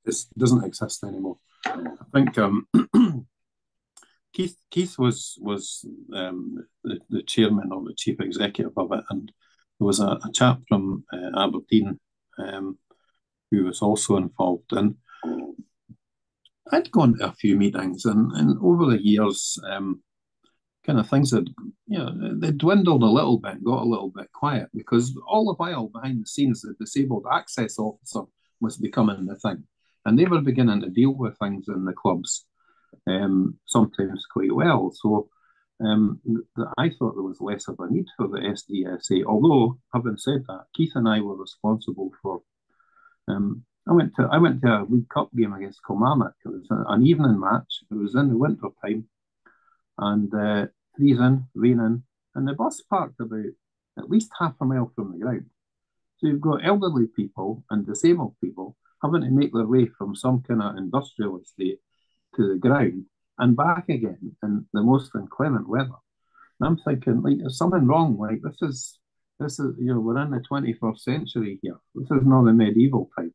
This doesn't exist anymore. I think Keith was the chairman or the chief executive of it, and there was a chap from Aberdeen who was also involved. And I'd gone to a few meetings, and over the years, kind of things had, they dwindled a little bit, got a little bit quiet, because all the while behind the scenes, the disabled access officer was becoming the thing, and they were beginning to deal with things in the clubs, sometimes quite well. So I thought there was less of a need for the SDSA. Although, having said that, Keith and I were responsible for. I went to a League Cup game against Kilmarnock. It was an evening match. It was in the winter time, and freezing, raining, and the bus parked about at least half a mile from the ground. So you've got elderly people and disabled people having to make their way from some kind of industrial estate to the ground and back again in the most inclement weather. And I'm thinking, like, there's something wrong. Like, this is, we're in the 21st century here. This is not the medieval times.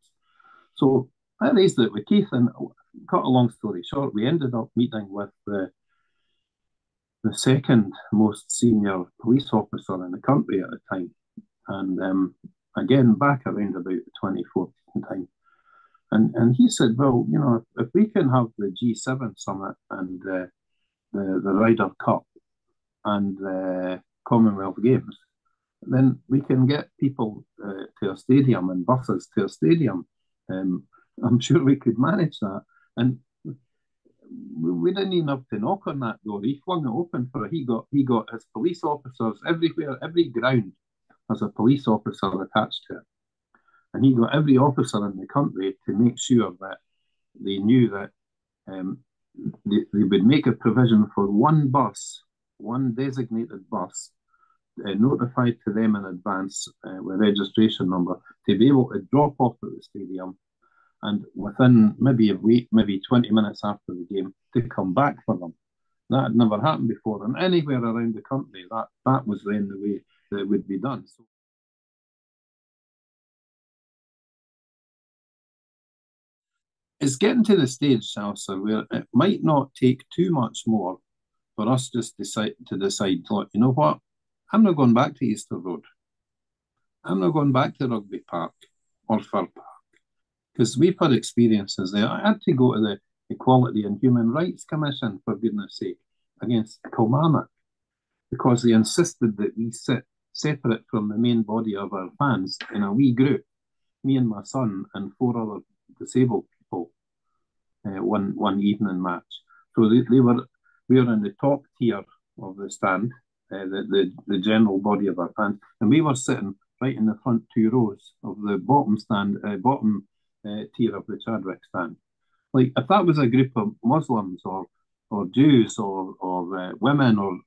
So I raised it with Keith, and cut a long story short, we ended up meeting with the second most senior police officer in the country at the time. And again, back around about the 2014 time. And he said, well, if we can have the G7 summit and the Ryder Cup and the Commonwealth Games, then we can get people to a stadium and buses to a stadium. I'm sure we could manage that. And we didn't even have to knock on that door. He flung it open for it. He got his police officers everywhere. Every ground has a police officer attached to it. And he got every officer in the country to make sure that they knew that they would make a provision for one bus, one designated bus, notified to them in advance with registration number, to be able to drop off at the stadium, and within maybe a week, maybe 20 minutes after the game, to come back for them. That had never happened before, and anywhere around the country, that was then the way that it would be done. So it's getting to the stage, Salsa, where it might not take too much more for us just to decide, look, you know what? I'm not going back to Easter Road. I'm not going back to Rugby Park or Fir Park, because we've had experiences there. I had to go to the Equality and Human Rights Commission, for goodness sake, against Kilmarnock, because they insisted that we sit separate from the main body of our fans in a wee group, me and my son and 4 other disabled people, one evening match. So we were in the top tier of the stand, the general body of our fans, and we were sitting right in the front 2 rows of the bottom tier of the Chadwick stand. Like, if that was a group of Muslims or Jews or women or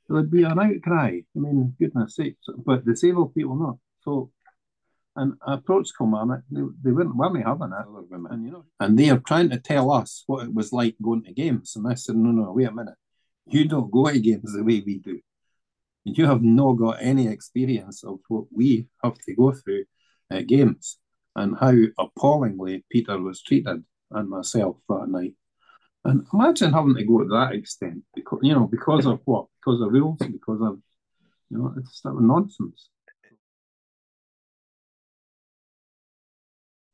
there would be an outcry. I mean, goodness sakes, but disabled people not. So, and I approached Kilmarnock, they weren't having it, other women, and they are trying to tell us what it was like going to games. And I said, no, wait a minute. You don't go to games the way we do. You have not got any experience of what we have to go through at games, and how appallingly Peter was treated and myself that night. And imagine having to go to that extent, because of what? Because of rules, because of, it's sort of nonsense.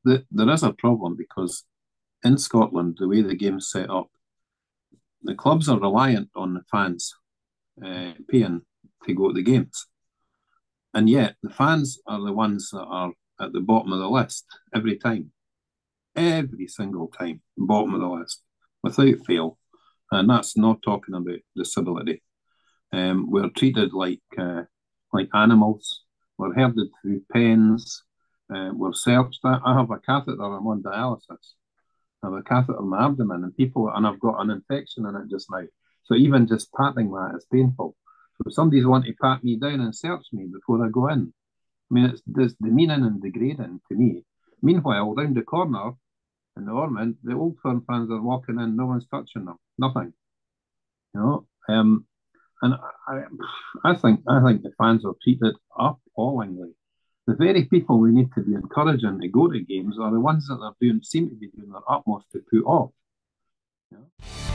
There is a problem, because in Scotland, the way the game's set up, the clubs are reliant on the fans paying to go to the games. And yet the fans are the ones that are at the bottom of the list every time. Every single time, bottom of the list, without fail. And that's not talking about disability. We're treated like animals. We're herded through pens. We're searched. I have a catheter. I'm on dialysis. I have a catheter in my abdomen, and I've got an infection in it just now. So even just patting that is painful. So if somebody's want to pat me down and search me before I go in, I mean, it's demeaning and degrading to me. Meanwhile, round the corner in the Ormond, the Old Firm fans are walking in, no one's touching them, nothing. And I think the fans are treated appallingly. The very people we need to be encouraging to go to games are the ones that seem to be doing their utmost to put off. You know?